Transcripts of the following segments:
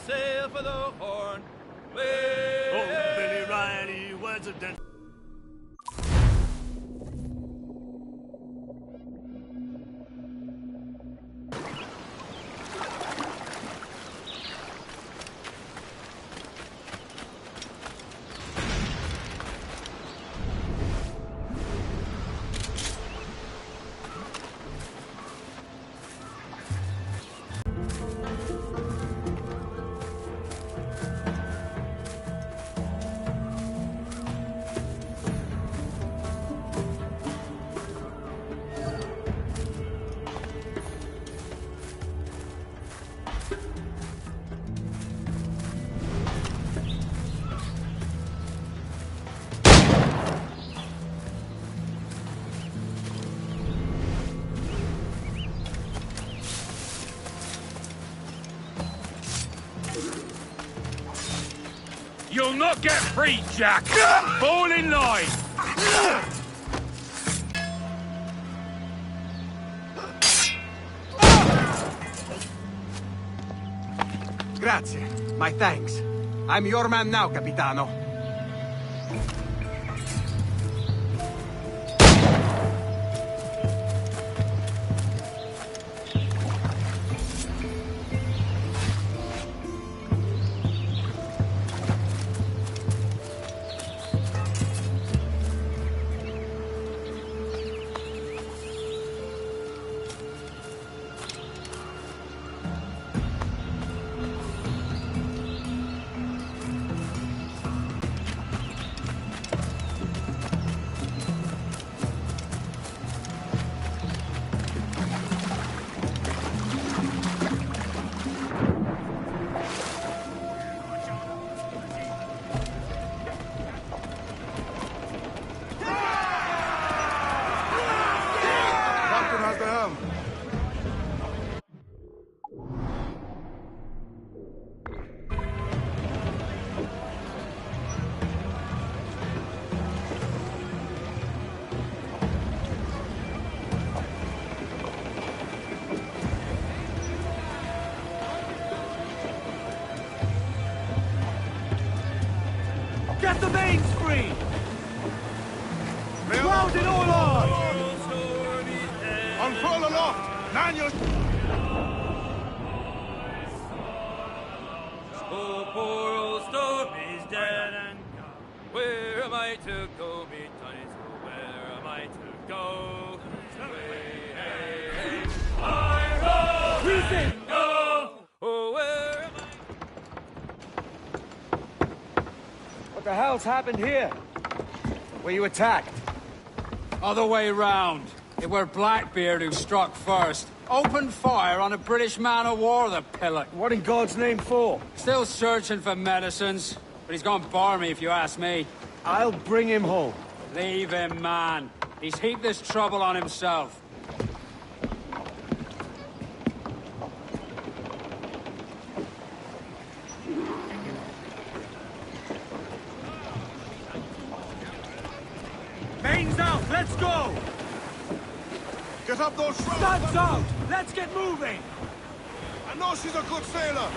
sail for the Horn. Oh, Billy Riley, words of death. You'll not get free, Jack! Fall in line! Grazie. My thanks. I'm your man now, Capitano. Get the mains free! Round it all on! Unfurl aloft! Man your... Oh, poor old storm is dead and gone. Where am I to go, me tonies? Where am I to go? Hey, I roll and go. Oh, where am I? What the hell's happened here? Were you attacked? Other way round. It were Blackbeard who struck first. Opened fire on a British man-o'-war, the pillock. What in God's name for? Still searching for medicines, but he's gone barmy if you ask me. I'll bring him home. Leave him, man. He's heaped this trouble on himself. Mains out! Let's go! Get up those shrouds! Studs out! Let's get moving! I know she's a good sailor!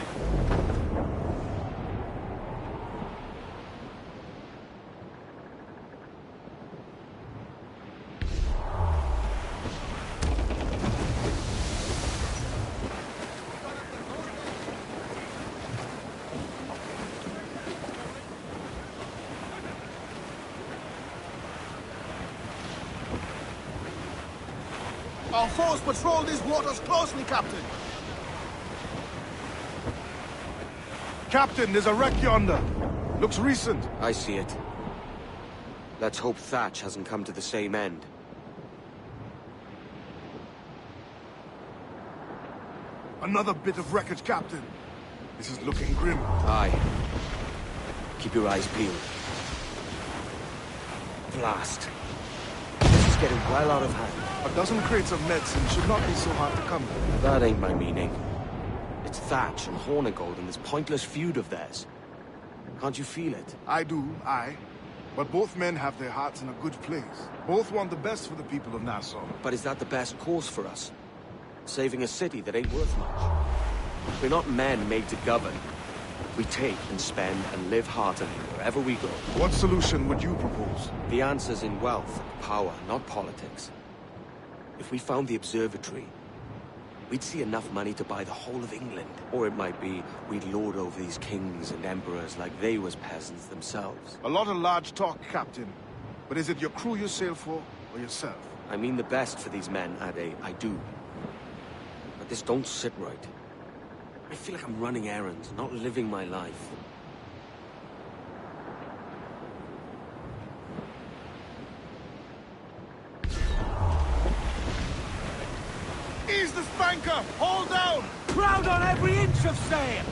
Our force patrol these waters closely, Captain. Captain, there's a wreck yonder. Looks recent. I see it. Let's hope Thatch hasn't come to the same end. Another bit of wreckage, Captain. This is looking grim. Aye. Keep your eyes peeled. Blast. This is getting well out of hand. A dozen crates of medicine should not be so hard to come by. That ain't my meaning. It's Thatch and Hornigold and this pointless feud of theirs. Can't you feel it? I do, aye. But both men have their hearts in a good place. Both want the best for the people of Nassau. But is that the best course for us? Saving a city that ain't worth much? We're not men made to govern. We take and spend and live heartily wherever we go. What solution would you propose? The answer's in wealth and power, not politics. If we found the observatory, we'd see enough money to buy the whole of England. Or it might be we'd lord over these kings and emperors like they was peasants themselves. A lot of large talk, Captain. But is it your crew you sail for, or yourself? I mean the best for these men, Ade, I do. But this don't sit right. I feel like I'm running errands, not living my life. Ease the spanker! Hold down! Crowd on every inch of sail!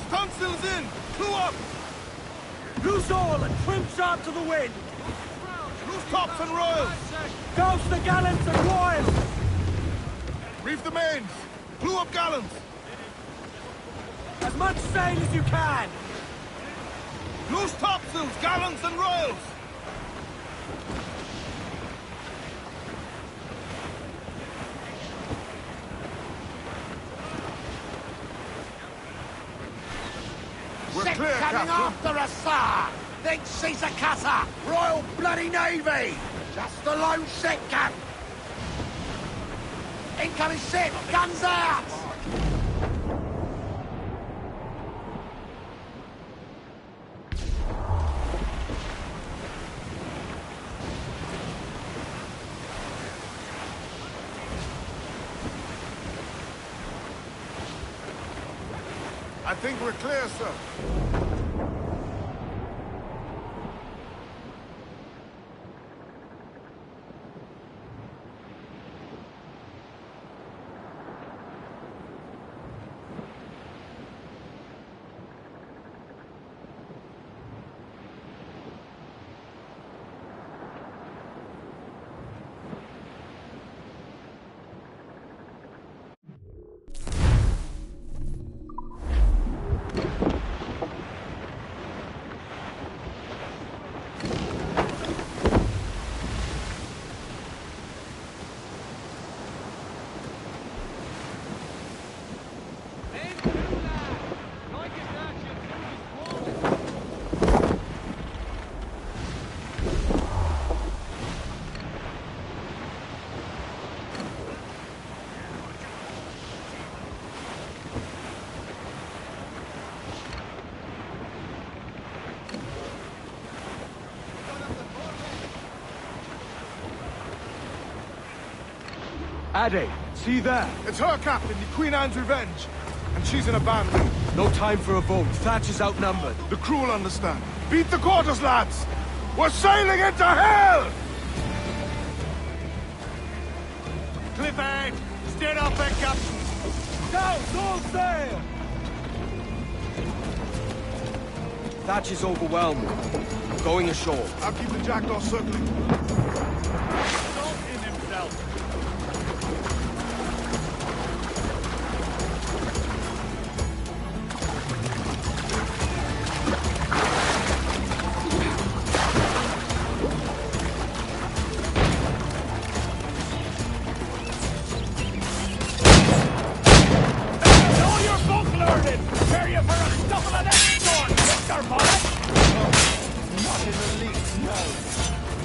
Stunsails in! Clew up! Loose all and trim sharp to the wind! Loose tops and royals! Douse the gallants and royals! Reef the mains! Clew up gallants! As much sail as you can! Loose topsails, gallants and royals! We're clear, Captain. After us, sir! Think she's a cutter! Royal Bloody Navy! Just a lone ship, Cap! Incoming ship! Guns out! I think we're clear, sir. Ade, see there? It's her, Captain, the Queen Anne's Revenge. And she's in a bad way. No time for a vote. Thatch is outnumbered. The crew will understand. Beat the quarters, lads! We're sailing into hell! Clifford! Steer up there, Captain! Down, all sail! Thatch is overwhelmed. Going ashore. I'll keep the jackdaw circling. Salt in himself.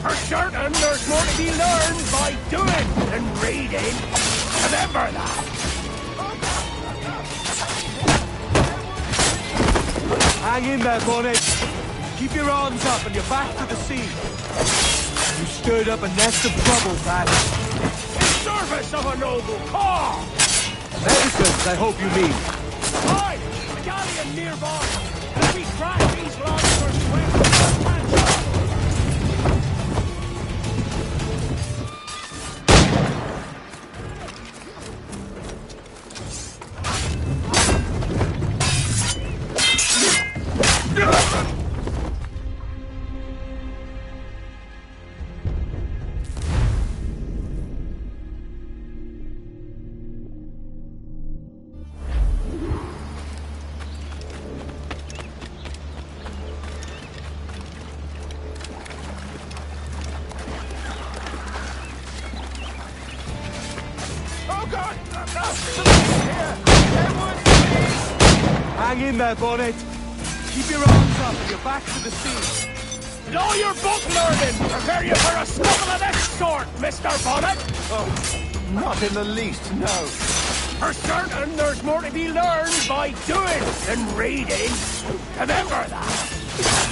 For certain, there's more to be learned by doing than reading. Remember that. Hang in there, Bonnet. Keep your arms up and your back to the sea. You stirred up a nest of trouble, Pat. In service of a noble cause. Medicines, I hope you mean. Aye, a galleon nearby. And if we crash these lobsters quick, in there, Bonnet. Keep your arms up and your back to the sea. And all your book learning prepare you for a scuffle of this sort, Mr. Bonnet. Oh, not in the least, no. For certain, there's more to be learned by doing than reading. Remember that.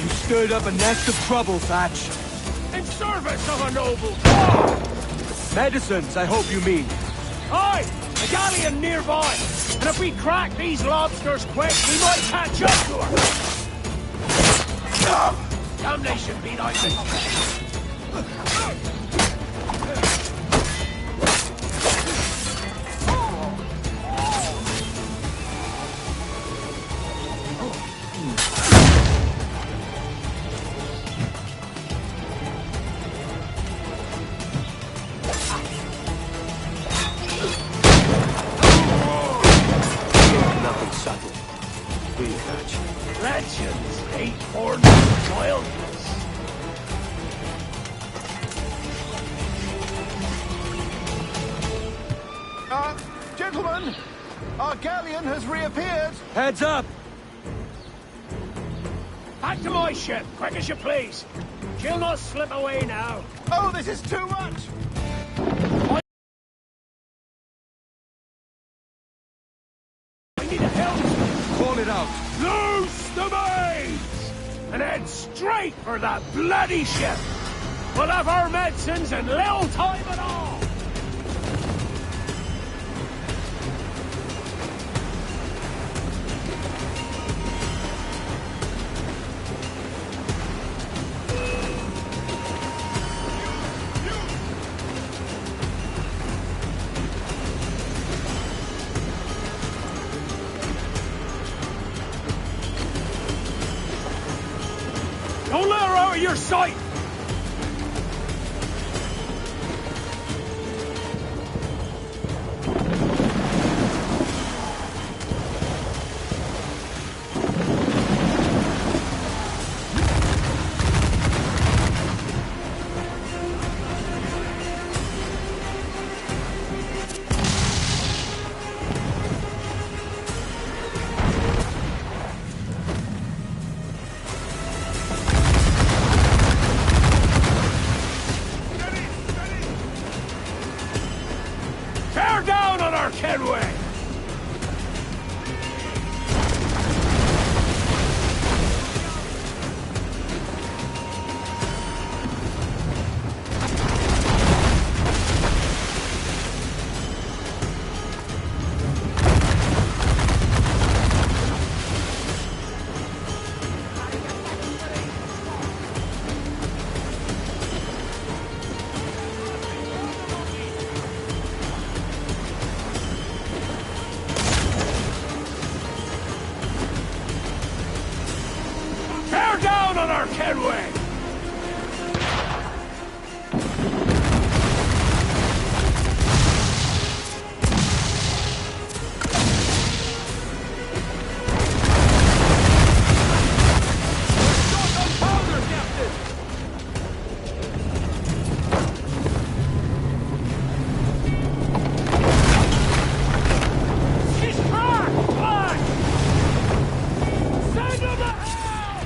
You stirred up a nest of trouble, Thatch. In service of a noble cause. Medicines, I hope you mean. Aye, a galleon nearby. And if we crack these lobsters quick, we might catch up to her. Damnation be thy name. Nothing subtle. We catch. Legends hate born of wildness. Gentlemen, our galleon has reappeared. Heads up. Back to my ship, quick as you please. She'll not slip away now. Oh, this is too much. We need a helm. Call it out. Loose the mains! And head straight for that bloody ship! We'll have our medicines in little time at all! Don't let her out of your sight! Bear down on our Kenway! Bear down on our Kenway! She's cracked! Fly! Send him to hell!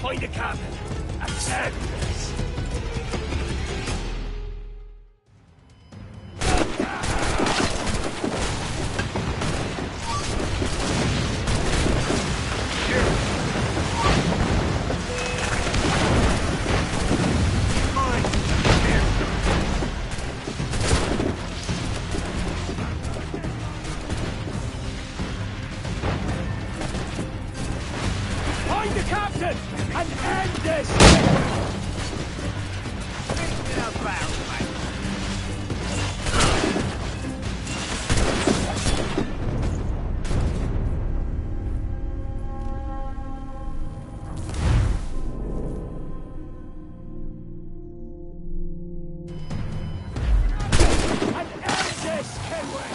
Find a cabin. Attend this. Find the captain and end this! And end this, Kenway!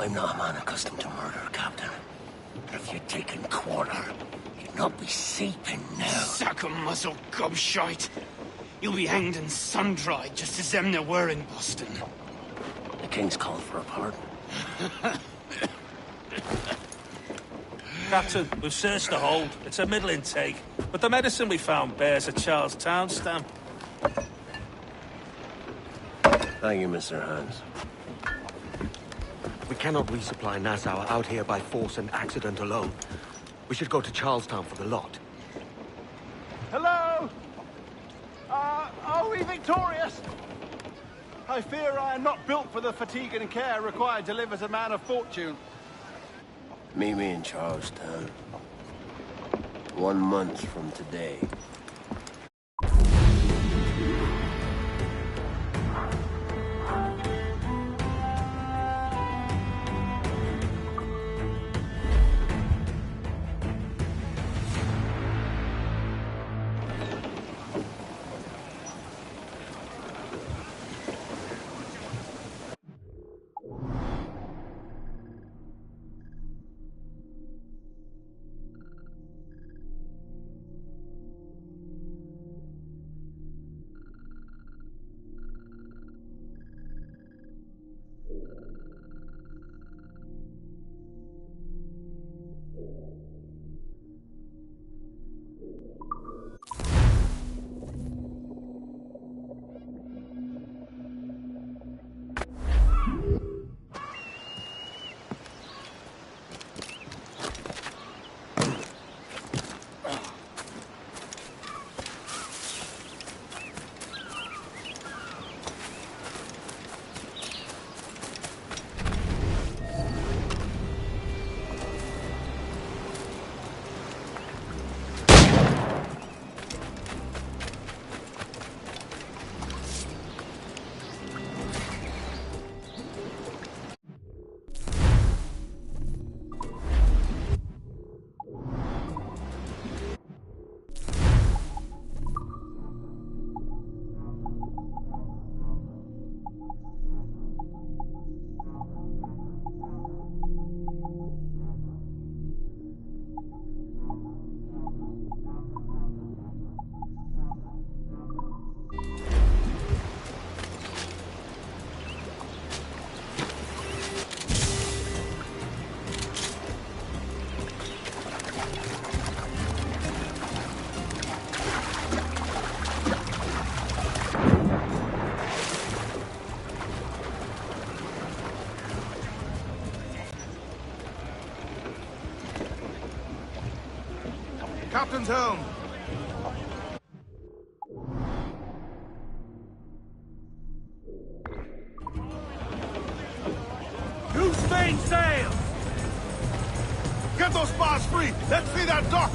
I'm not a man accustomed to murder, Captain. And if you'd taken quarter, you'd not be seeping now. Sack of muzzle gobshite. You'll be hanged and sun-dried, just as them there were in Boston. The King's called for a pardon. Captain, we've searched the hold. It's a middling take. But the medicine we found bears a Charlestown stamp. Thank you, Mr. Hans. We cannot resupply Nassau out here by force and accident alone. We should go to Charlestown for the lot. Hello? Are we victorious? I fear I am not built for the fatigue and care required to live as a man of fortune. Meet me in Charlestown. 1 month from today. Captain's helm. Who's Spain sail? Get those spars free. Let's see that dock.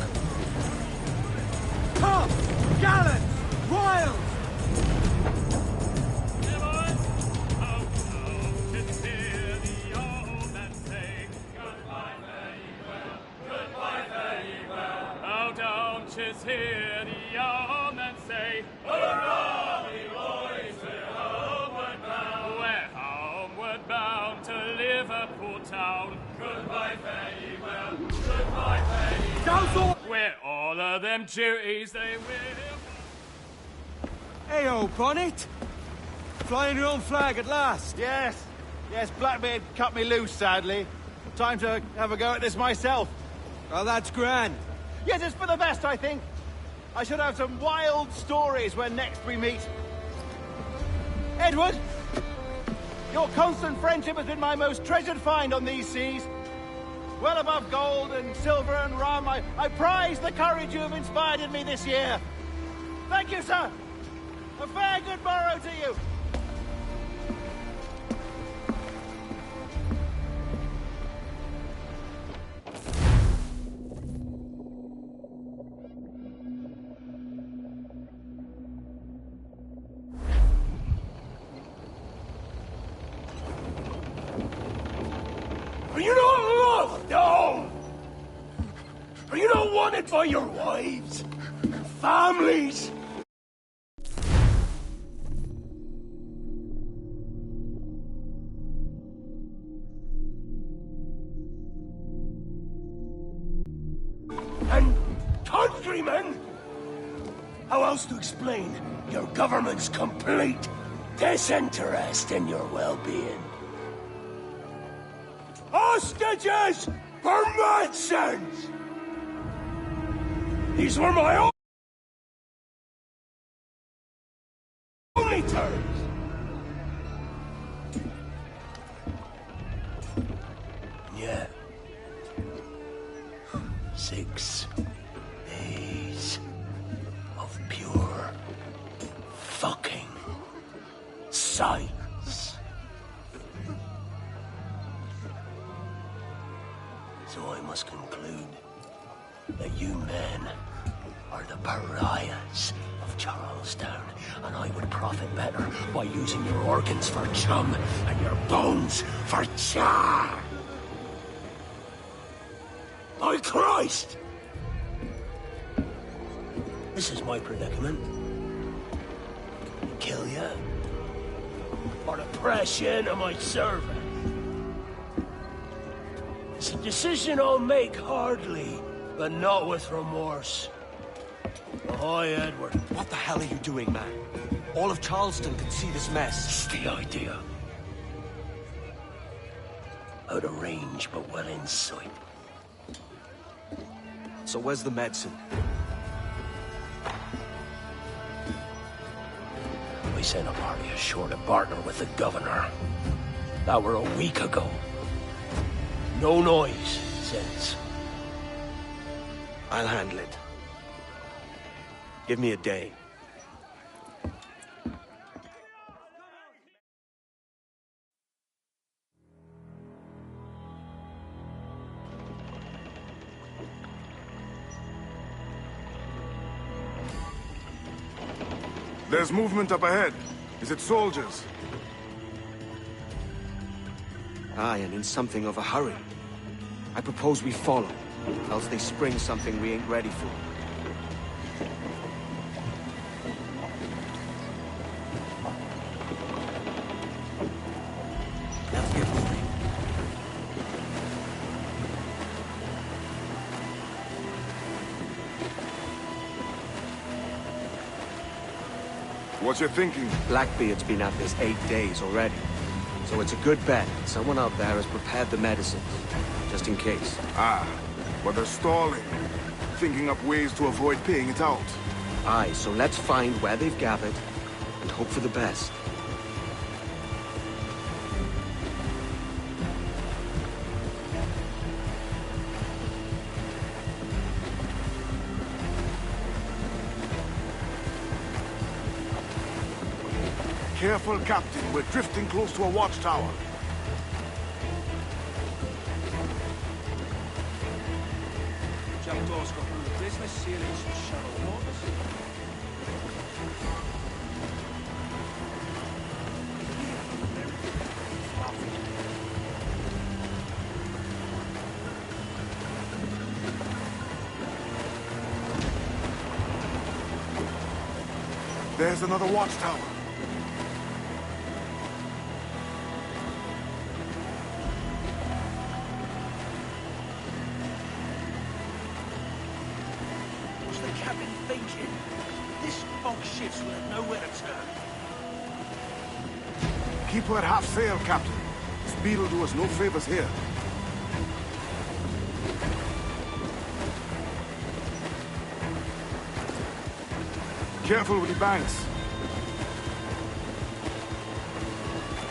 Tough! Gallant! Wild! Hear the yeomen say, hurrah, me boys, we're homeward bound. We're homeward bound to Liverpool town. Goodbye, fare ye well, goodbye, fare ye well. Where all of them duties they will. Hey-o, Bonnet! Flying your own flag at last. Yes. Yes, Blackbeard cut me loose, sadly. Time to have a go at this myself. Oh, that's grand. Yes, it's for the best, I think. I should have some wild stories when next we meet. Edward, your constant friendship has been my most treasured find on these seas. Well above gold and silver and rum, I prize the courage you have inspired in me this year. Thank you, sir. A fair good morrow to you. Are you not loved? No! Are you not wanted by your wives? Families? else to explain your government's complete disinterest in your well-being. Hostages for medicines! These were my only terms. Yeah. 6 days of pure fucking silence. So I must conclude that you men are the pariahs of Charlestown, and I would profit better by using your organs for chum and your bones for char. By Christ! This is my predicament. Kill ya or to press you into my service. It's a decision I'll make hardly, but not with remorse. Ahoy, Edward. What the hell are you doing, man? All of Charleston can see this mess. It's the idea. Out of range, but well in sight. So where's the medicine? We sent a party ashore to partner with the governor. That were a week ago. No noise since. I'll handle it. Give me a day. There's movement up ahead. Is it soldiers? Aye, and in something of a hurry. I propose we follow, else they spring something we ain't ready for. Let's get moving. What you thinking? Blackbeard's been at this 8 days already. So it's a good bet someone out there has prepared the medicines, just in case. Ah, but they're stalling. Thinking up ways to avoid paying it out. Aye, so let's find where they've gathered, and hope for the best. Careful, Captain. We're drifting close to a watchtower. Jackdaw's got all the business sailing some shallow waters. There's another watchtower. What's the captain thinking? This fog shifts will have nowhere to turn. Keep her at half sail, Captain. Speed'll do us no favors here. Careful with the banks.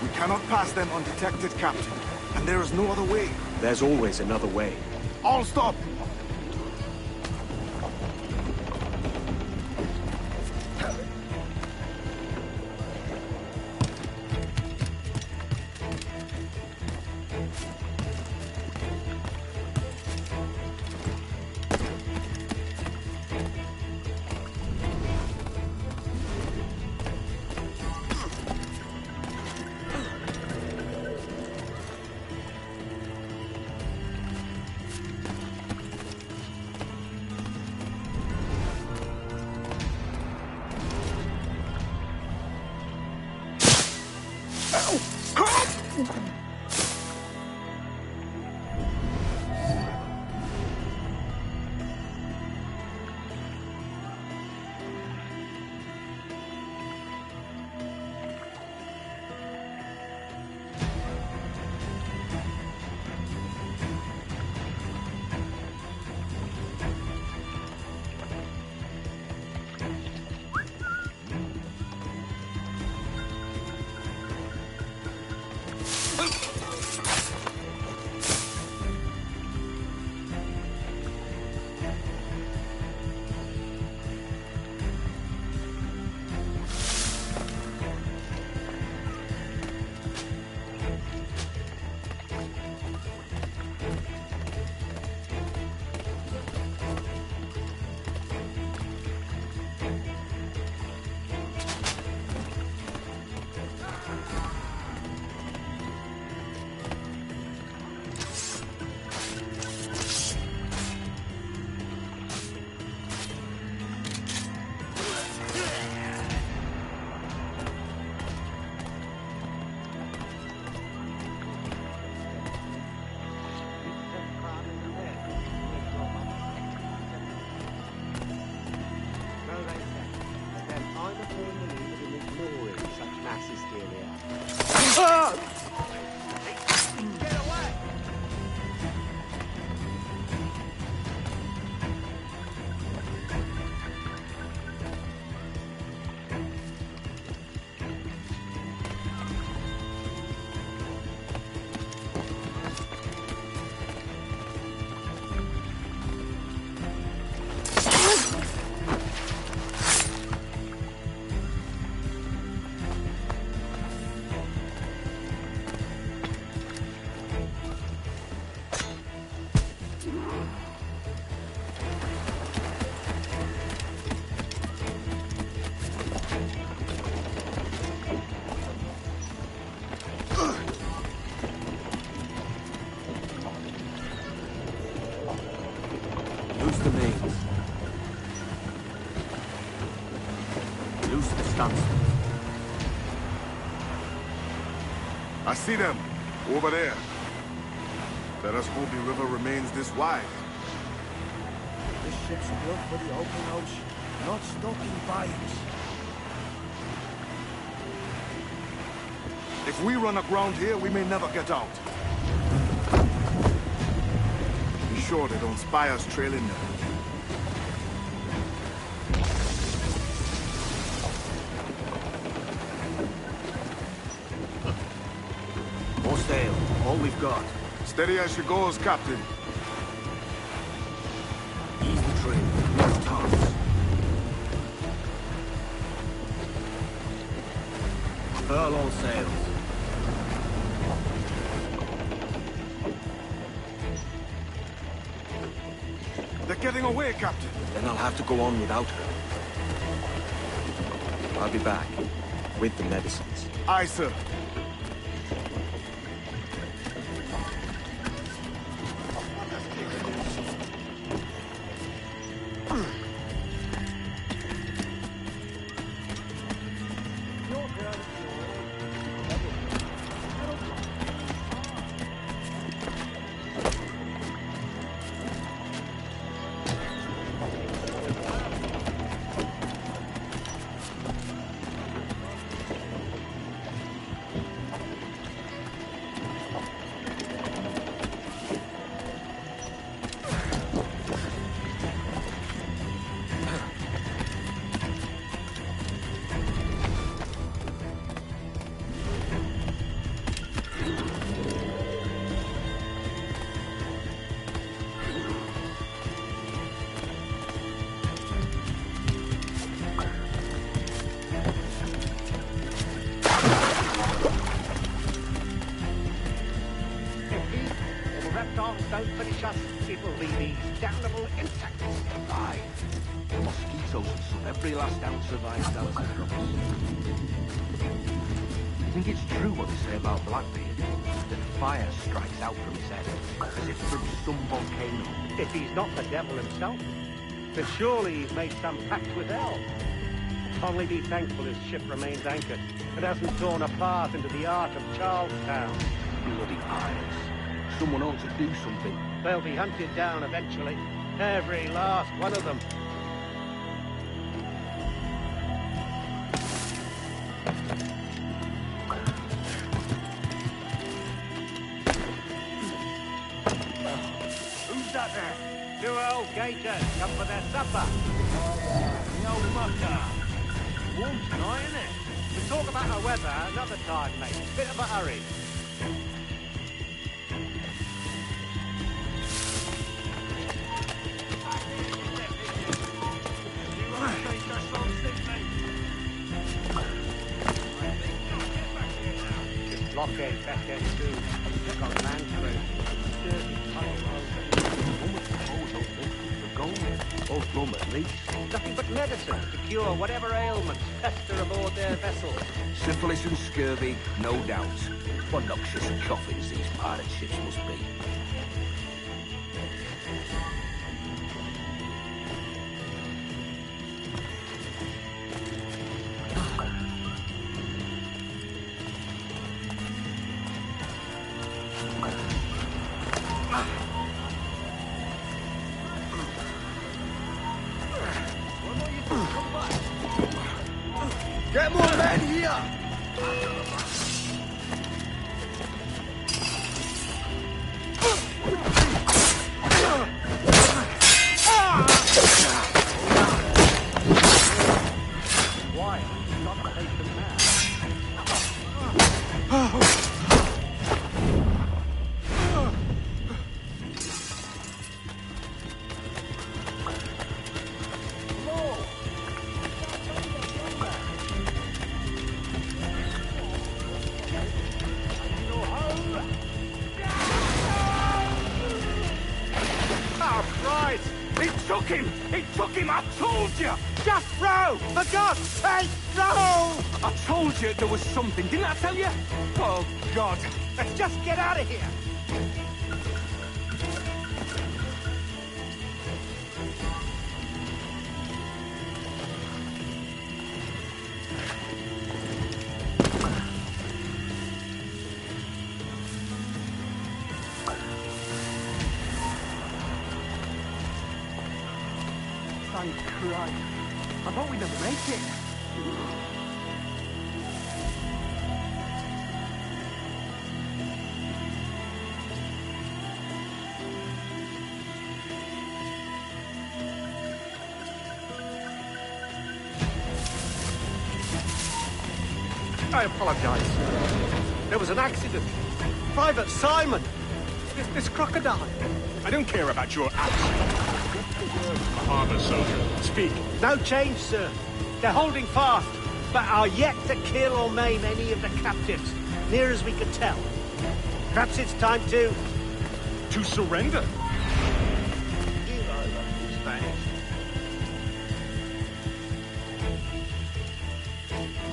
We cannot pass them undetected, Captain. And there is no other way. There's always another way. All stop! Loose the mains. Loose the stunts. I see them. Over there. Let us hope the river remains this wide. This ship's built for the open ocean, not stuck in bayous. If we run aground here, we may never get out. Be sure they don't spy us trailing them. More sail. All we've got. Steady as she goes, Captain. Ease the trim. Left toss. Furl all sails. They're getting away, Captain. Then I'll have to go on without her. I'll be back. With the medicines. Aye, sir. Don't finish us, it will leave these damnable insects alive. The mosquitoes will suck every last ounce of ice out of the drops. I think it's true what they say about Blackbeard, that fire strikes out from his head, as if from some volcano. If he's not the devil himself, then surely he's made some pact with hell. Only be thankful his ship remains anchored and hasn't torn apart into the arc of Charlestown. Bloody eyes. Someone ought to do something. They'll be hunted down eventually. Every last one of them. Who's that there? Two old gators come for their supper. The old mucker. Warm tonight, isn't it? We'll talk about our weather another time, mate. Bit of a hurry. Blockade back there too. Got land through. Dirty tunnel road. For gold. Or rum at least. Nothing but medicine to cure whatever ailments fester aboard their vessels. Syphilis and scurvy, no doubt. What noxious coffins these pirate ships must be. Get more men here! Why? Not to take them now. I told you! Just row! For God's sake, row! I told you there was something, didn't I tell you? Oh, God. Let's just get out of here. Thank Christ. I thought we'd never make it. I apologize. There was an accident. Private Simon! This crocodile. I don't care about your accident. Harbour soldier, speak. No change, sir. They're holding fast, but are yet to kill or maim any of the captives, near as we can tell. Perhaps it's time to surrender?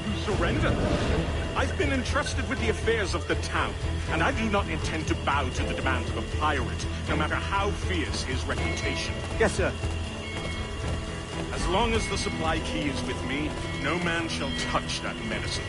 To surrender? I've been entrusted with the affairs of the town, and I do not intend to bow to the demands of a pirate, no matter how fierce his reputation. Yes, sir. As long as the supply key is with me, no man shall touch that medicine.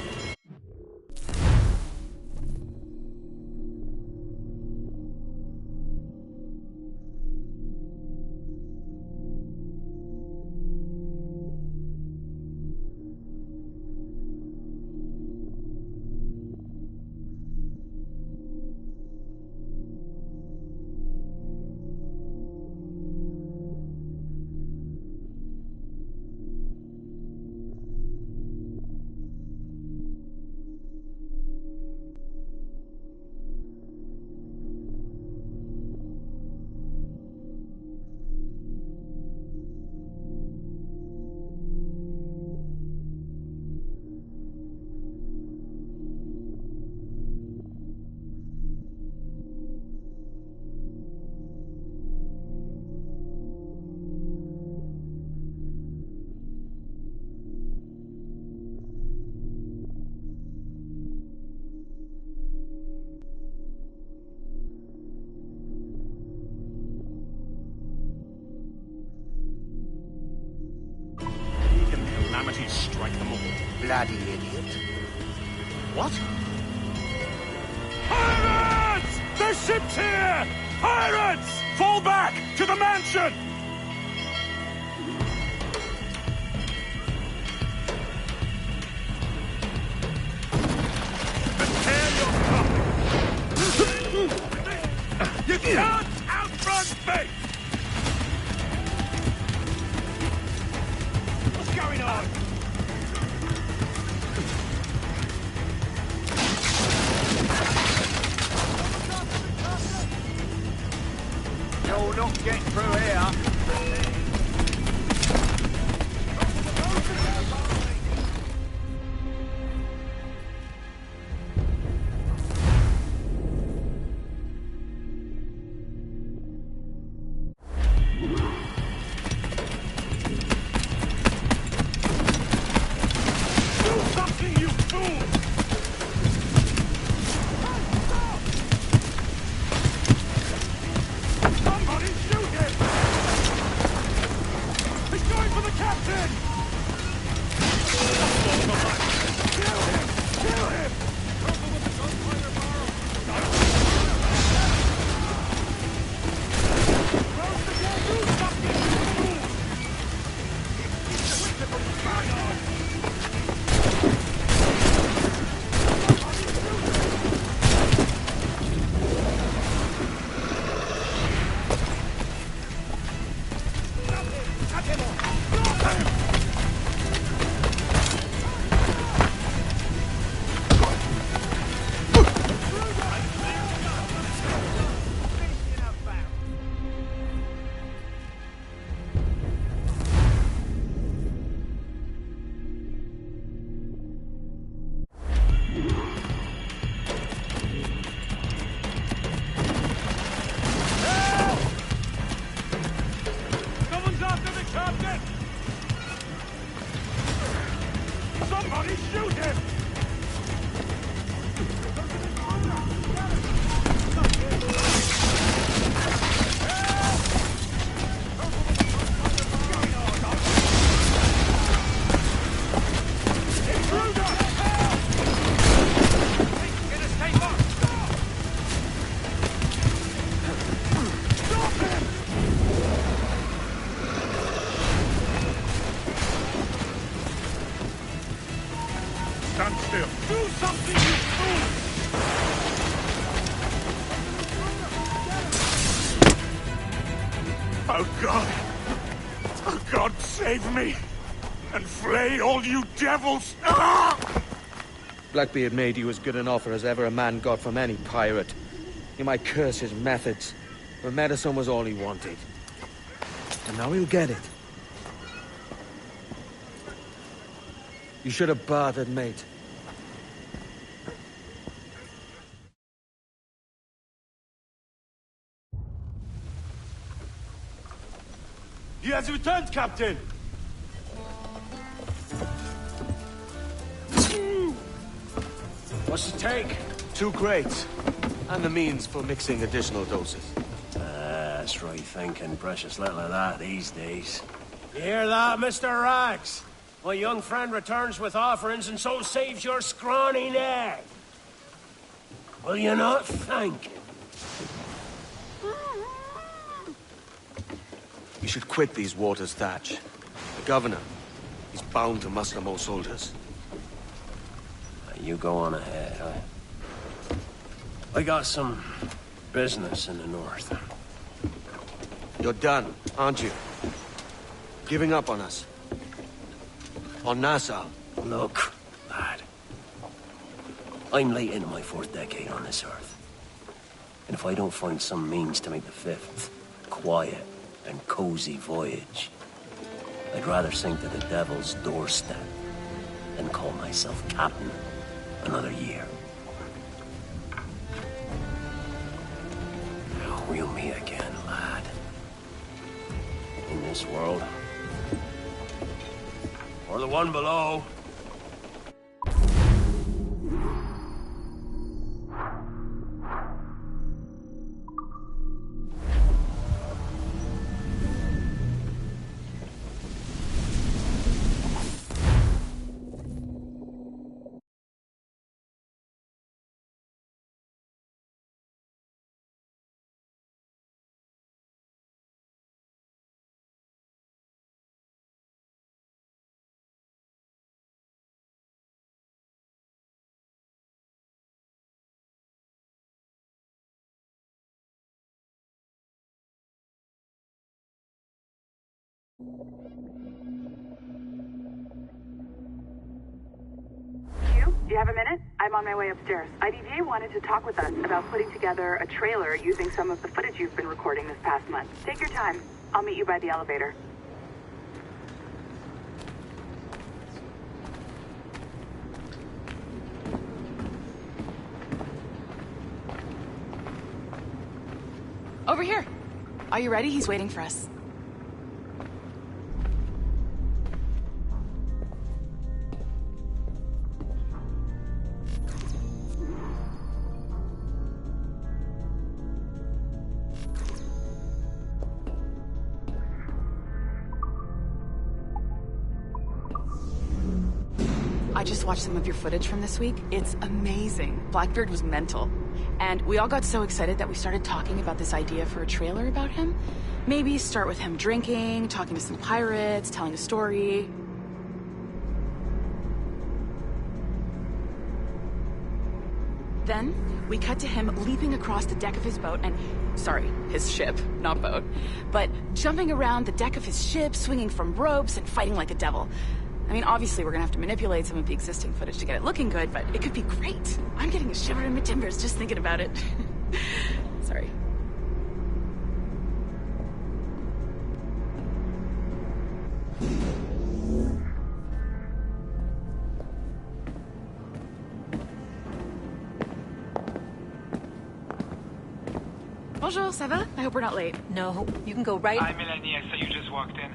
Strike them all. Bloody idiot. What? Pirates! The ship's here! Pirates! Fall back to the mansion! Prepare your coffin! You can't outrun me! What's going on? You'll not get through here. Oh, God. Oh, God, save me. And flay all you devils. Ah! Blackbeard made you as good an offer as ever a man got from any pirate. You might curse his methods, but medicine was all he wanted. And now he'll get it. You should have bartered, mate. He has returned, Captain! What's the take? 2 crates. And the means for mixing additional doses. That's right thinking. Precious little of that these days. You hear that, Mr. Rags? My young friend returns with offerings and so saves your scrawny neck. Will you not thank him? You should quit these waters, Thatch. The governor, he's bound to muster more soldiers. You go on ahead. I got some business in the north. You're done, aren't you? Giving up on us. On Nassau. Look, lad. I'm late into my 4th decade on this earth. And if I don't find some means to make the 5th quiet and cozy voyage, I'd rather sink to the devil's doorstep than call myself captain another year. Now, we'll meet again, lad. In this world. Or the one below. Do you have a minute? I'm on my way upstairs. IDJ wanted to talk with us about putting together a trailer using some of the footage you've been recording this past month. Take your time. I'll meet you by the elevator. Over here. Are you ready? He's waiting for us. I just watched some of your footage from this week. It's amazing. Blackbeard was mental. And we all got so excited that we started talking about this idea for a trailer about him. Maybe start with him drinking, talking to some pirates, telling a story. Then, we cut to him leaping across the deck of his boat and... Sorry, his ship, not boat. But jumping around the deck of his ship, swinging from ropes, and fighting like a devil. I mean, obviously, we're gonna have to manipulate some of the existing footage to get it looking good, but it could be great. I'm getting a shiver in my timbers just thinking about it. Sorry. Bonjour, ça va? I hope we're not late. No, you can go right... Hi, Melanie. I saw you just walked in.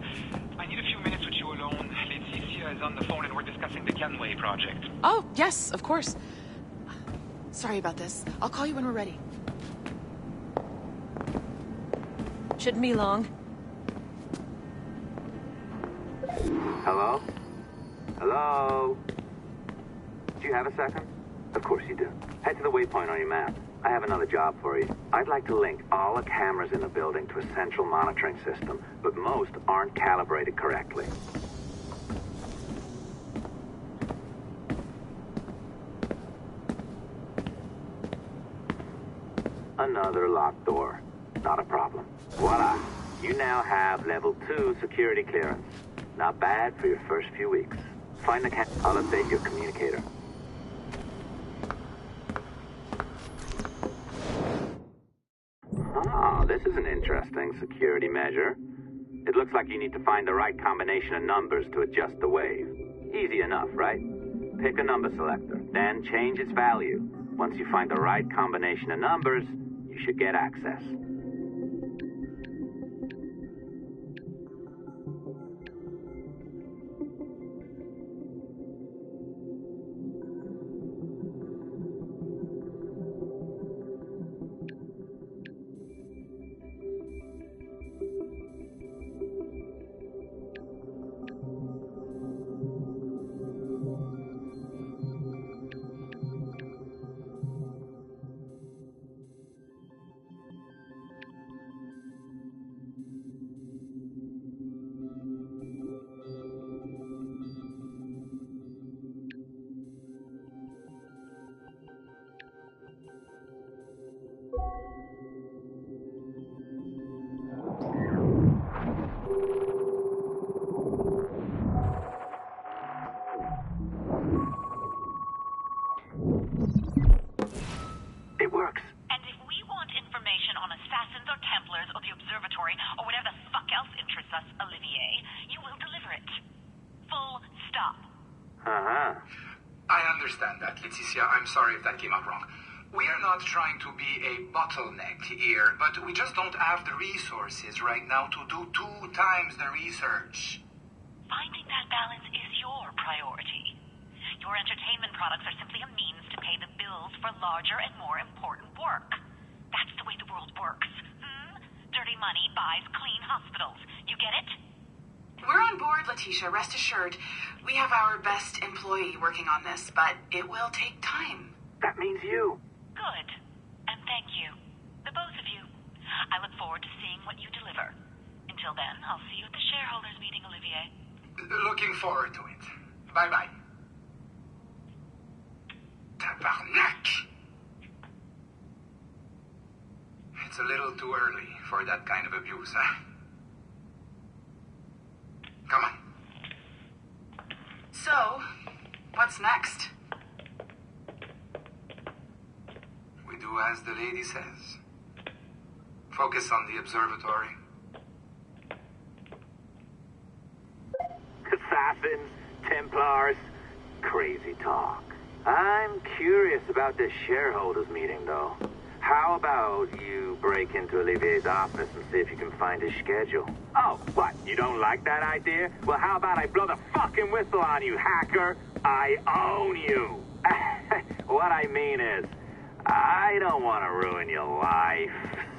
I need a few minutes with you alone. Laetitia is on the phone and we're discussing the Kenway project. Oh, yes, of course. Sorry about this. I'll call you when we're ready. Shouldn't be long. Hello? Hello? Do you have a second? Of course you do. Head to the waypoint on your map. I have another job for you. I'd like to link all the cameras in the building to a central monitoring system, but most aren't calibrated correctly. Another locked door. Not a problem. Voila! You now have level 2 security clearance. Not bad for your first few weeks. Find the I'll update your communicator. Ah, this is an interesting security measure. It looks like you need to find the right combination of numbers to adjust the wave. Easy enough, right? Pick a number selector, then change its value. Once you find the right combination of numbers, you should get access. It works. And if we want information on assassins or Templars or the observatory or whatever the fuck else interests us, Olivier, you will deliver it. Full stop. Uh-huh. I understand that, Laetitia. I'm sorry if that came out wrong. We are not trying to be a bottleneck here, but we just don't have the resources right now to do 2 times the research. Finding that balance is your priority. Your entertainment products are simply a means to pay the bills for larger and more important work. That's the way the world works. Dirty money buys clean hospitals. You get it? We're on board, Letitia, rest assured. We have our best employee working on this, but it will take time. That means you. Good. And thank you. The both of you. I look forward to seeing what you deliver. Until then, I'll see you at the shareholders meeting, Olivier. Looking forward to it. Bye-bye. Tabarnak! It's a little too early for that kind of abuse, huh? Come on. So, what's next? We do as the lady says. Focus on the observatory. Assassins, Templars, crazy talk. I'm curious about this shareholders meeting, though. How about you break into Olivier's office and see if you can find his schedule? Oh, what? You don't like that idea? Well, how about I blow the fucking whistle on you, hacker? I own you. What I mean is, I don't want to ruin your life.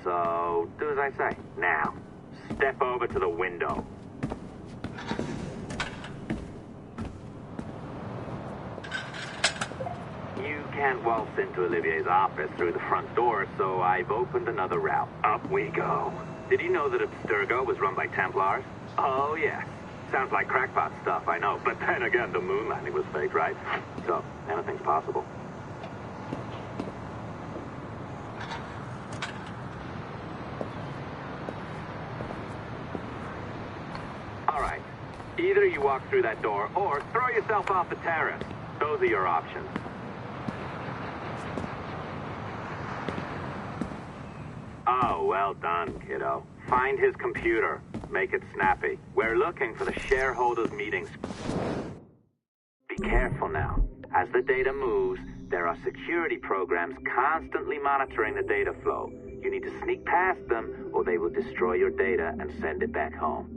So, do as I say. Now, step over to the window. You can't waltz into Olivier's office through the front door, so I've opened another route. Up we go. Did you know that Abstergo was run by Templars? Oh, yes. Sounds like crackpot stuff, I know. But then again, the moon landing was fake, right? So, anything's possible. All right. Either you walk through that door or throw yourself off the terrace. Those are your options. Oh, well done, kiddo. Find his computer. Make it snappy. We're looking for the shareholders' meetings. Be careful now. As the data moves, there are security programs constantly monitoring the data flow. You need to sneak past them, or they will destroy your data and send it back home.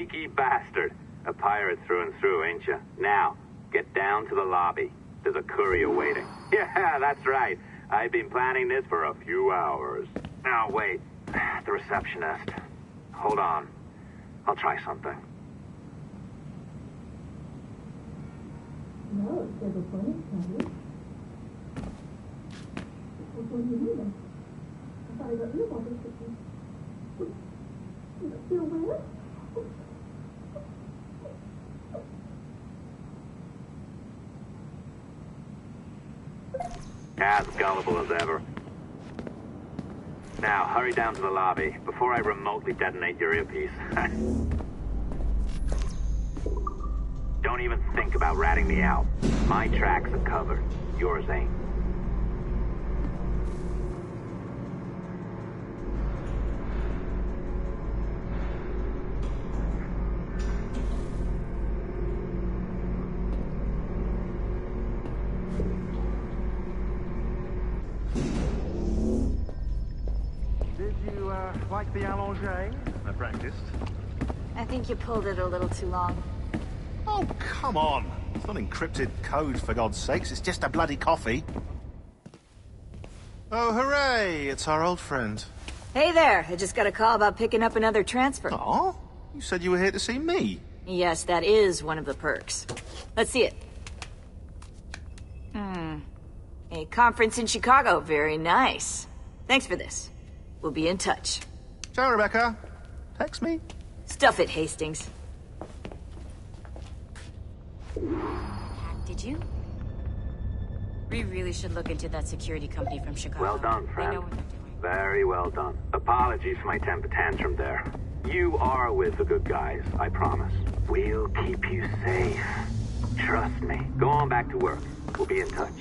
Cheeky bastard. A pirate through and through, ain't you? Now, get down to the lobby. There's a courier waiting. Yeah, that's right. I've been planning this for a few hours. Now, wait. The receptionist. Hold on. I'll try something. No, there's a funny story. What do you mean? I thought I got you about this. You're where? As gullible as ever. Now, hurry down to the lobby before I remotely detonate your earpiece. Don't even think about ratting me out. My tracks are covered. Yours ain't. Did you, like the allongé? I practiced. I think you pulled it a little too long. Oh, come on. It's not encrypted code, for God's sakes. It's just a bloody coffee. Oh, hooray! It's our old friend. Hey there, I just got a call about picking up another transfer. Oh? You said you were here to see me. Yes, that is one of the perks. Let's see it. A conference in Chicago, very nice. Thanks for this. We'll be in touch. Ciao, Rebecca. Text me. Stuff it, Hastings. Did you? We really should look into that security company from Chicago. Well done, They friend. know what they're doing. Very well done. Apologies for my temper tantrum there. You are with the good guys, I promise. We'll keep you safe. Trust me. Go on back to work. We'll be in touch.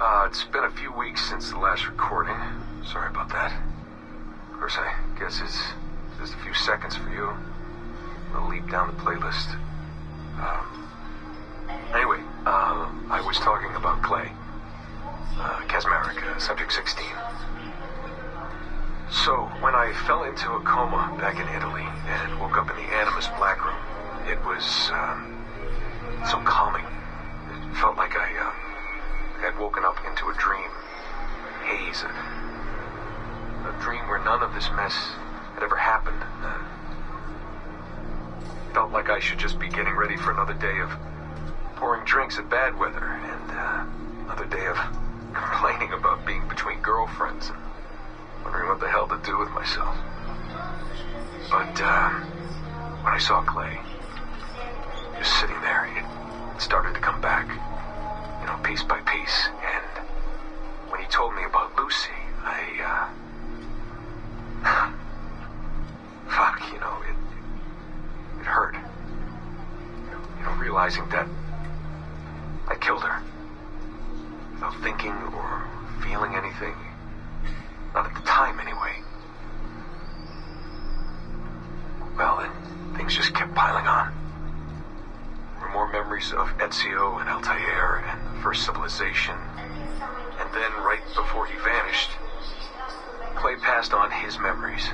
It's been a few weeks since the last recording. Sorry about that. Of course, I guess it's just a few seconds for you. We'll leap down the playlist. Anyway, I was talking about Clay. Casmeric, Subject 16. So, when I fell into a coma back in Italy and woke up in the Animus Black Room, it was, so calming. It felt like I had woken up into a dream. Haze. A dream where none of this mess had ever happened. Felt like I should just be getting ready for another day of pouring drinks at bad weather and another day of complaining about being between girlfriends and wondering what the hell to do with myself. But when I saw Clay just sitting there, it started to come back, you know, piece by piece. And when he told me about Lucy, fuck, you know, it hurt. You know, realizing that I killed her without thinking or feeling anything. Not at the time, anyway. Well, then things just kept piling on. There were more memories of Ezio and Altair and the First Civilization. And then, right before he vanished, Clay passed on his memories.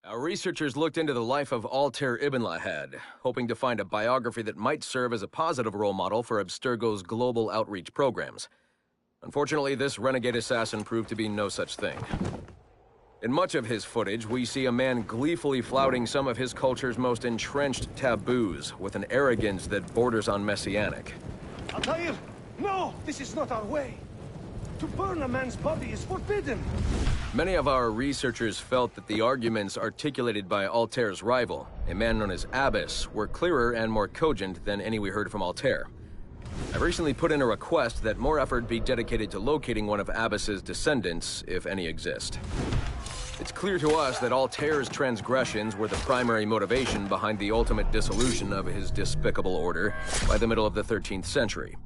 Our researchers looked into the life of Altair Ibn Lahad, hoping to find a biography that might serve as a positive role model for Abstergo's global outreach programs. Unfortunately, this renegade assassin proved to be no such thing. In much of his footage, we see a man gleefully flouting some of his culture's most entrenched taboos, with an arrogance that borders on messianic. Altair! No! This is not our way! To burn a man's body is forbidden! Many of our researchers felt that the arguments articulated by Altair's rival, a man known as Abbas, were clearer and more cogent than any we heard from Altair. I've recently put in a request that more effort be dedicated to locating one of Abbas's descendants, if any exist. It's clear to us that Altair's transgressions were the primary motivation behind the ultimate dissolution of his despicable order by the middle of the 13th century.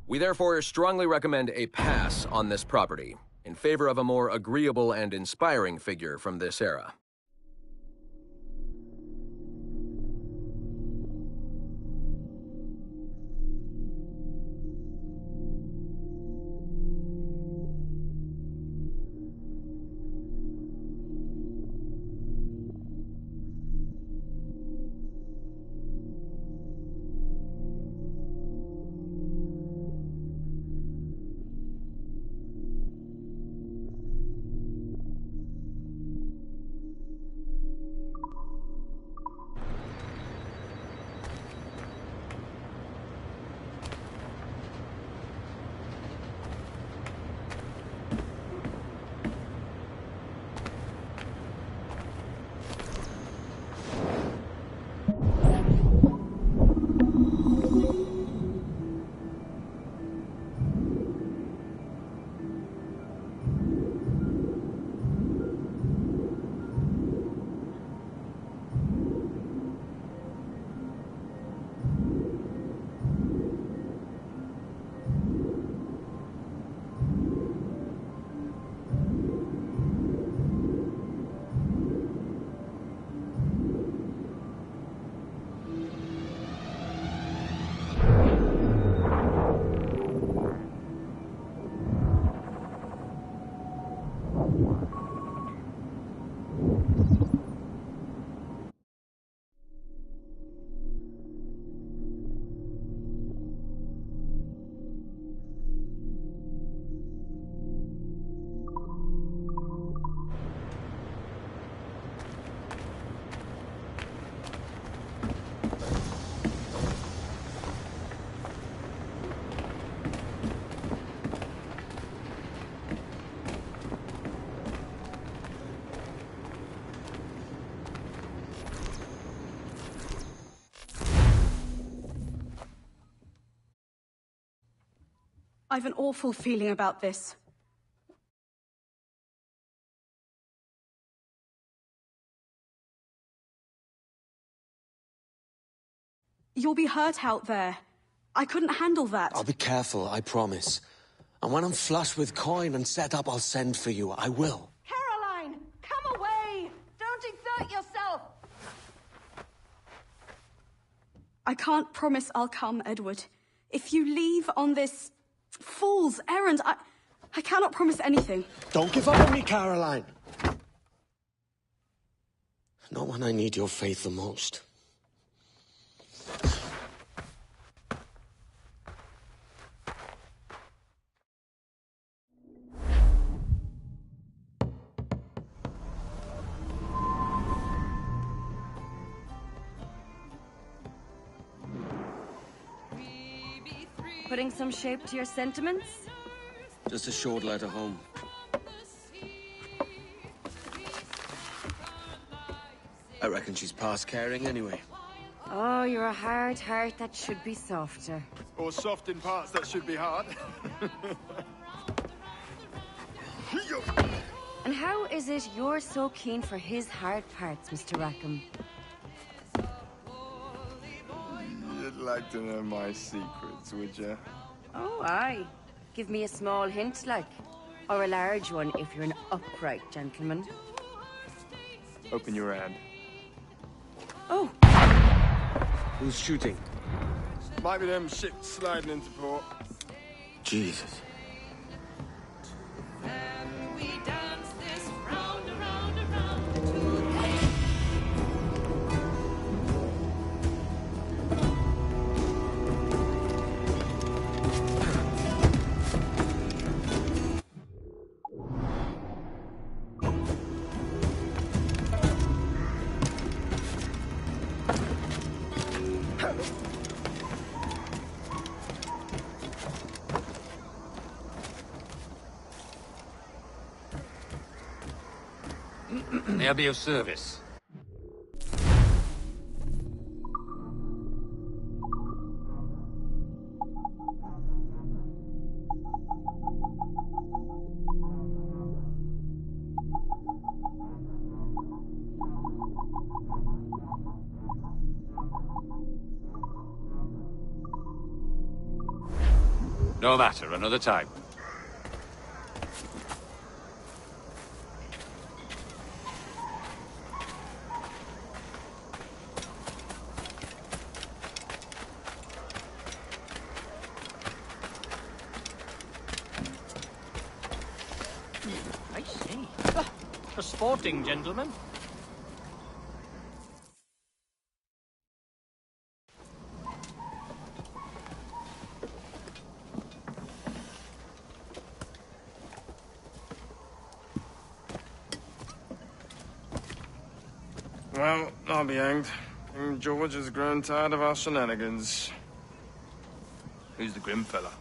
We therefore strongly recommend a pass on this property, in favor of a more agreeable and inspiring figure from this era. I've an awful feeling about this. You'll be hurt out there. I couldn't handle that. I'll be careful, I promise. And when I'm flush with coin and set up, I'll send for you. I will. Caroline, come away! Don't exert yourself! I can't promise I'll come, Edward. If you leave on this fool's errand, I cannot promise anything. Don't give up on me, Caroline. Not when I need your faith the most. Putting some shape to your sentiments? Just a short letter home. I reckon she's past caring anyway. Oh, you're a hard heart that should be softer. Or soft in parts that should be hard. And how is it you're so keen for his hard parts, Mr. Rackham? You'd like to know my secrets, would you? Oh, aye. Give me a small hint, like. Or a large one, if you're an upright gentleman. Open your hand. Oh! Who's shooting? Might be them ships sliding into port. Jesus. May I be of service? No matter, another time. I see. A sporting gentleman. Well, I'll be hanged. King George has grown tired of our shenanigans. Who's the grim fella?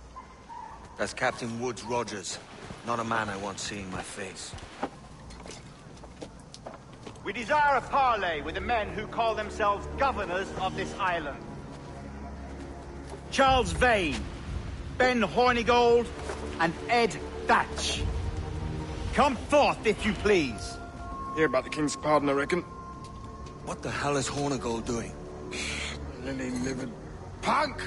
That's Captain Woods Rogers. Not a man I want seeing my face. We desire a parley with the men who call themselves governors of this island. Charles Vane, Ben Hornigold, and Ed Thatch. Come forth, if you please. Hear about the King's pardon, I reckon. What the hell is Hornigold doing? Lily-livered punk!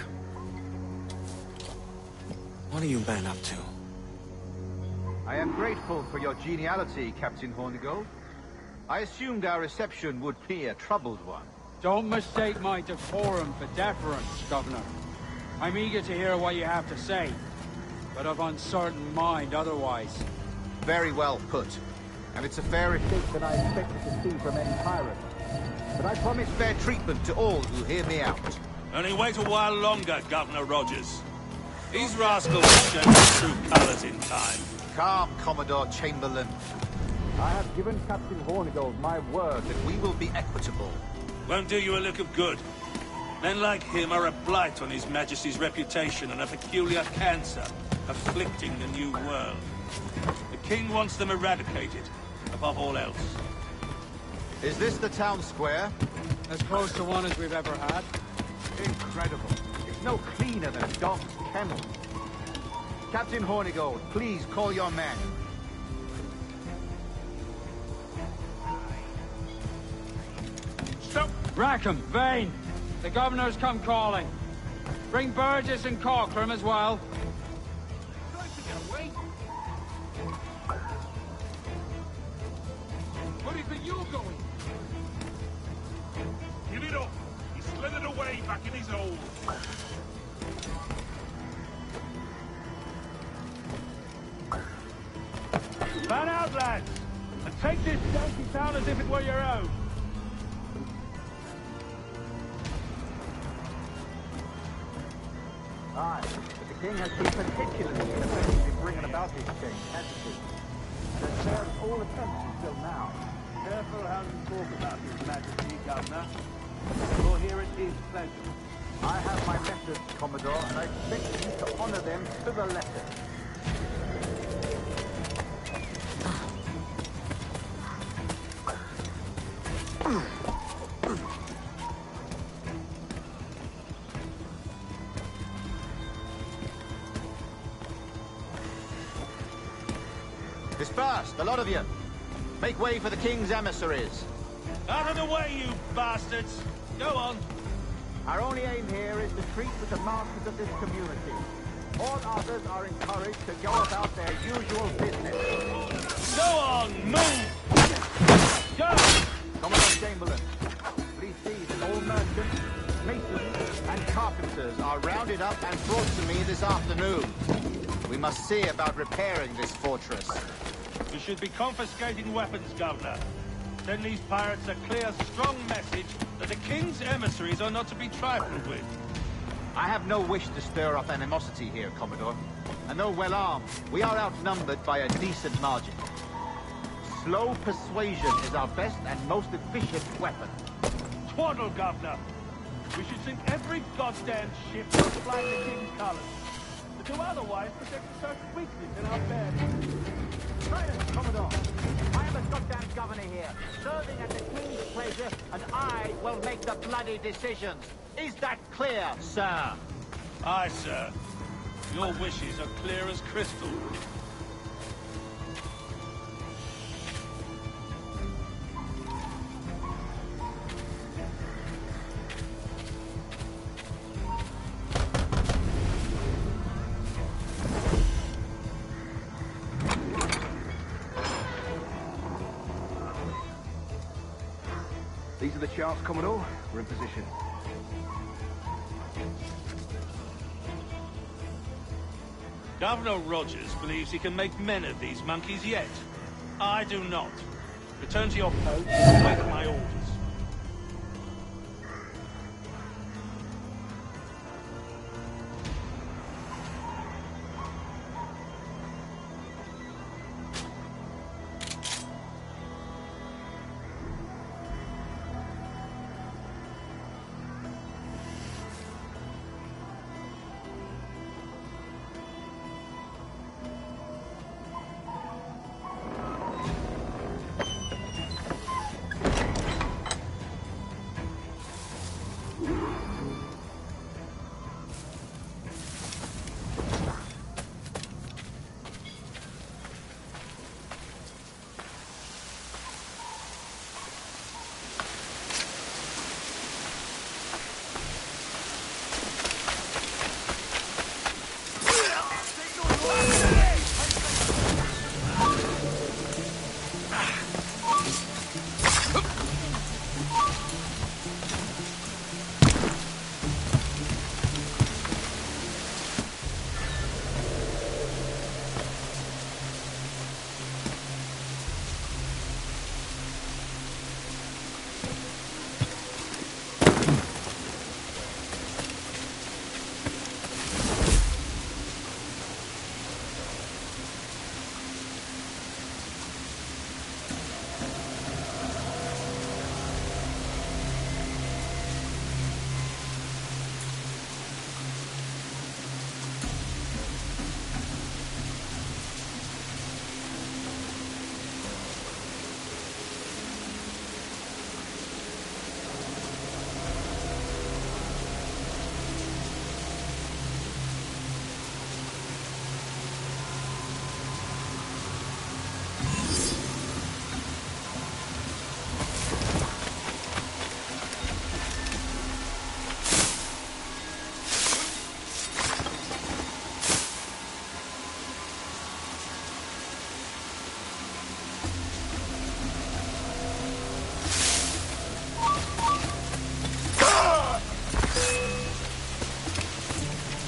What are you men up to? I am grateful for your geniality, Captain Hornigold. I assumed our reception would be a troubled one. Don't mistake my decorum for deference, Governor. I'm eager to hear what you have to say, but of uncertain mind otherwise. Very well put. And it's a fairer shake than I expected to see from any pirate. But I promise fair treatment to all who hear me out. Only wait a while longer, Governor Rogers. These rascals will show their true colors in time. Calm, Commodore Chamberlain. I have given Captain Hornigold my word that we will be equitable. Won't do you a look of good. Men like him are a blight on His Majesty's reputation and a peculiar cancer afflicting the New World. The King wants them eradicated, above all else. Is this the town square? As close to one as we've ever had. Incredible. It's no cleaner than Doc's kennel. Captain Hornigold, please call your men. Stop! Rackham, Vane! The governor's come calling. Bring Burgess and Cockram as well. Where do you think you're going? Give it up! He slithered away back in his hole. Fan out, lads! And take this donkey town as if it were your own. Aye, but the king has been particularly ineffective in bringing about this change, hasn't he? And has failed all attempts until now. Careful how you talk about His Majesty, Governor. You'll hear it his pleasure. I have my methods, Commodore, and I expect you to honor them to the letter. Disperse, the lot of you. Make way for the king's emissaries. Out of the way, you bastards! Go on. Our only aim here is to treat with the masters of this community. All others are encouraged to go about their usual business. Go on, move! Go! Commodore Chamberlain, please see that all merchants, masons, and carpenters are rounded up and brought to me this afternoon. We must see about repairing this fortress. We should be confiscating weapons, Governor. Send these pirates a clear, strong message that the king's emissaries are not to be trifled with. I have no wish to stir up animosity here, Commodore. And though well armed, we are outnumbered by a decent margin. Slow persuasion is our best and most efficient weapon. Twaddle, Governor! We should sink every goddamn ship that fly the king's colours. To otherwise protect a certain weakness in our affairs. Silence, Commodore! I am the goddamn governor here, serving at the king's pleasure, and I will make the bloody decisions. Is that clear, sir? Aye, sir. Your wishes are clear as crystal. These are the charts, Commodore. We're in position. Governor Rogers believes he can make men of these monkeys yet. I do not. Return to your post and wait my orders.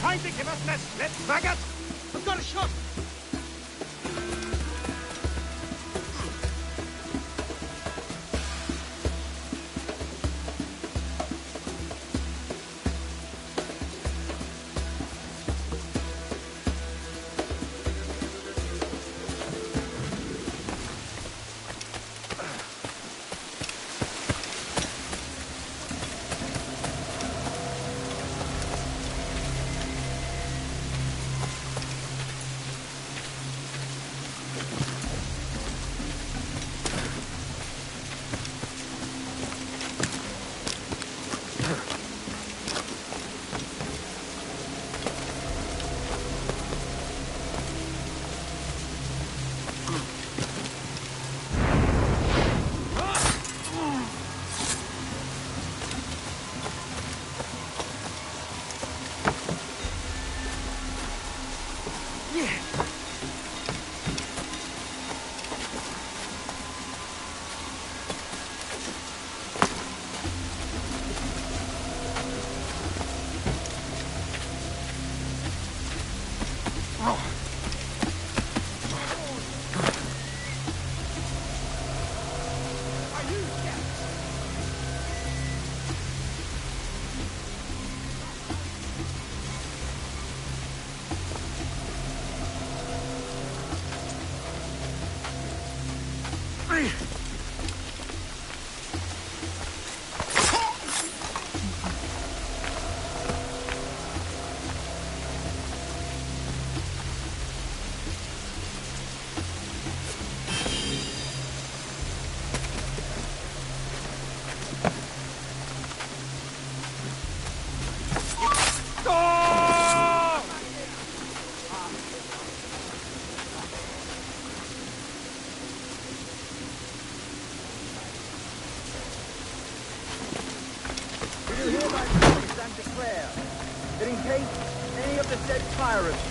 trying to give us this split, faggot? I've got a shot!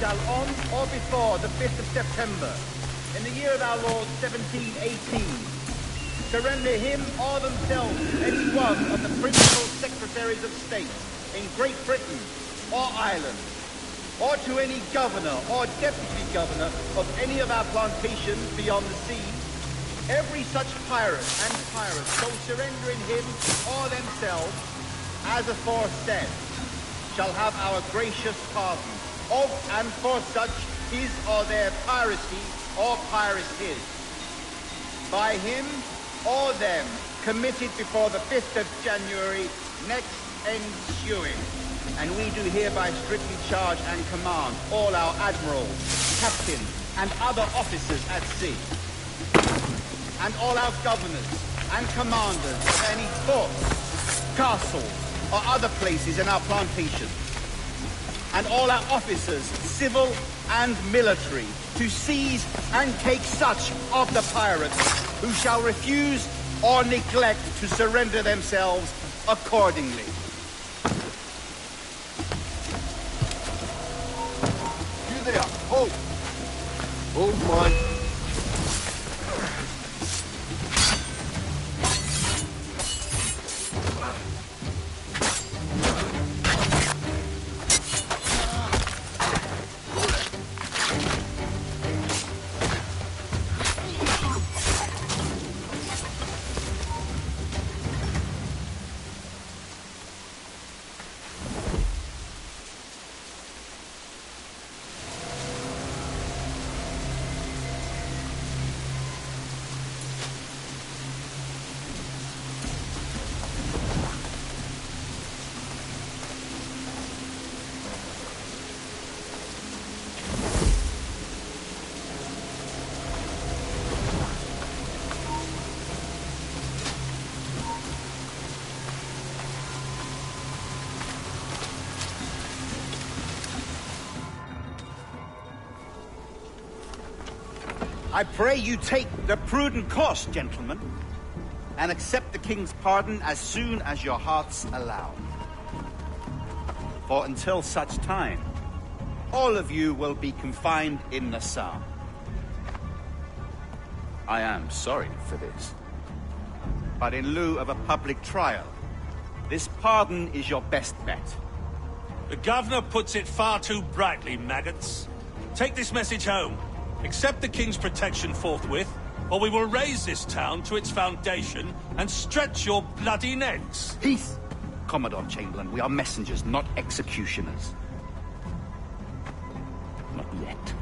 Shall on or before the 5th of September, in the year of our Lord 1718, surrender him or themselves to any one of the principal secretaries of state in Great Britain or Ireland, or to any governor or deputy governor of any of our plantations beyond the sea, every such pirate and pirate so surrendering him or themselves, as aforesaid, shall have our gracious pardon of and for such his or their piracy or piracies, by him or them committed before the 5th of January next ensuing. And we do hereby strictly charge and command all our admirals, captains, and other officers at sea, and all our governors and commanders of any forts, castles, or other places in our plantation, and all our officers, civil and military, to seize and take such of the pirates who shall refuse or neglect to surrender themselves accordingly. You there, hold! Hold mine. I pray you take the prudent course, gentlemen, and accept the king's pardon as soon as your hearts allow. For until such time, all of you will be confined in Nassau. I am sorry for this, but in lieu of a public trial, this pardon is your best bet. The governor puts it far too brightly, maggots. Take this message home. Accept the king's protection forthwith, or we will raise this town to its foundation and stretch your bloody necks. Peace! Commodore Chamberlain, we are messengers, not executioners. Not yet.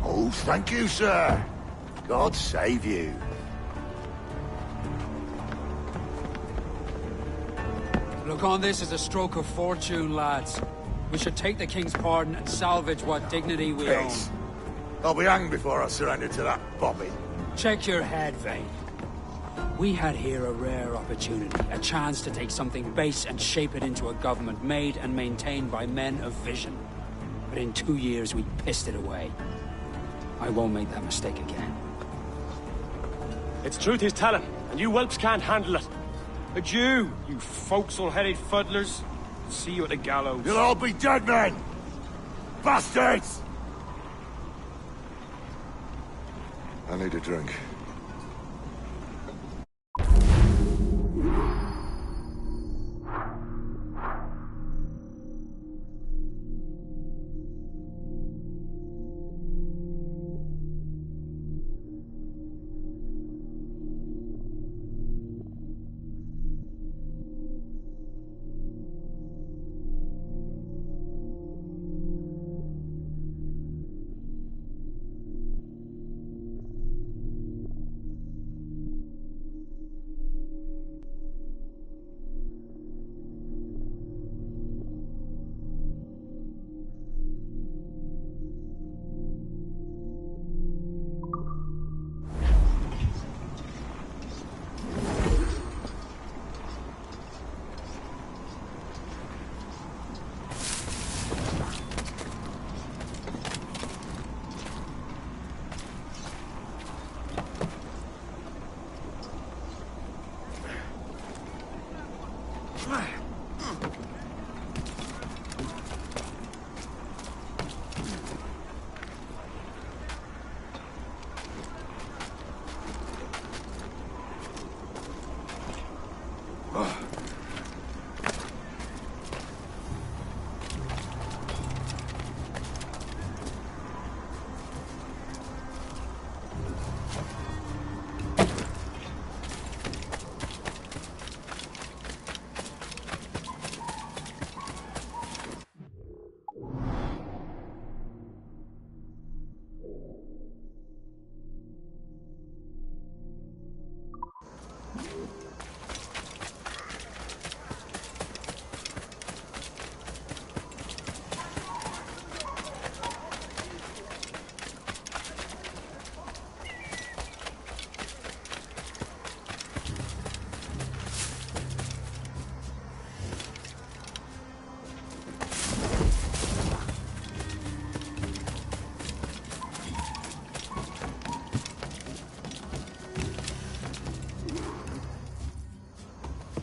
Oh, thank you, sir. God save you. Look on this as a stroke of fortune, lads. We should take the king's pardon and salvage what dignity we own. Peace. I'll be hanged before I surrender to that Bobby. Check your head, Vane. We had here a rare opportunity, a chance to take something base and shape it into a government made and maintained by men of vision. But in 2 years, we pissed it away. I won't make that mistake again. It's truth he's telling, and you whelps can't handle it. Adieu, you forecastle-headed fuddlers. See you at the gallows. You'll all be dead men! Bastards! I need a drink.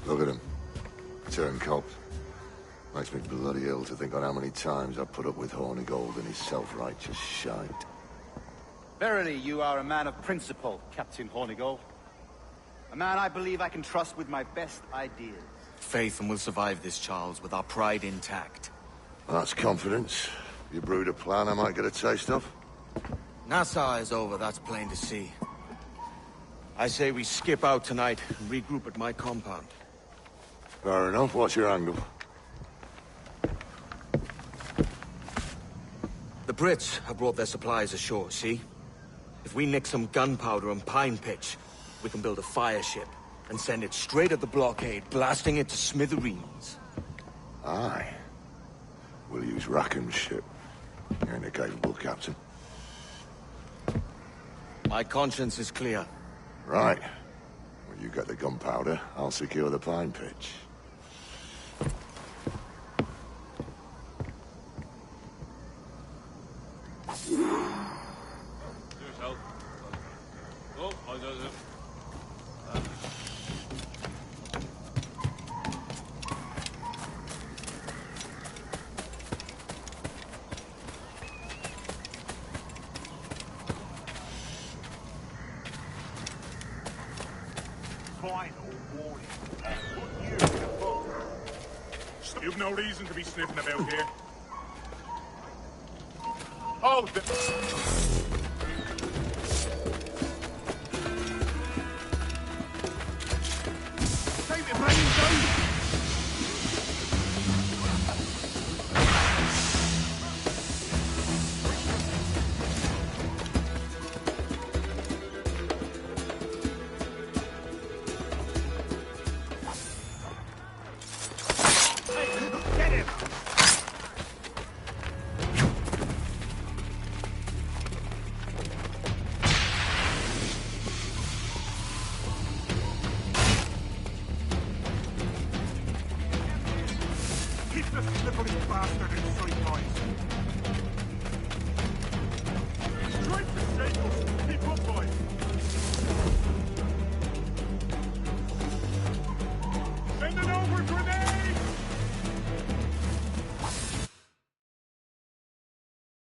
Look at him. Turncoat. Makes me bloody ill to think on how many times I've put up with Hornigold and his self-righteous shite. Verily, you are a man of principle, Captain Hornigold. A man I believe I can trust with my best ideas. Faith, and we'll survive this, Charles, with our pride intact. That's confidence. You brewed a plan I might get a taste of? Nassau is over, that's plain to see. I say we skip out tonight and regroup at my compound. Fair enough. What's your angle? The Brits have brought their supplies ashore, see? If we nick some gunpowder and pine pitch, we can build a fire ship and send it straight at the blockade, blasting it to smithereens. Aye. We'll use Rackham's ship. You ain't a capable captain. My conscience is clear. Right. Well, you get the gunpowder, I'll secure the pine pitch. Final warning. Put you You've no reason to be sniffing about here. Oh,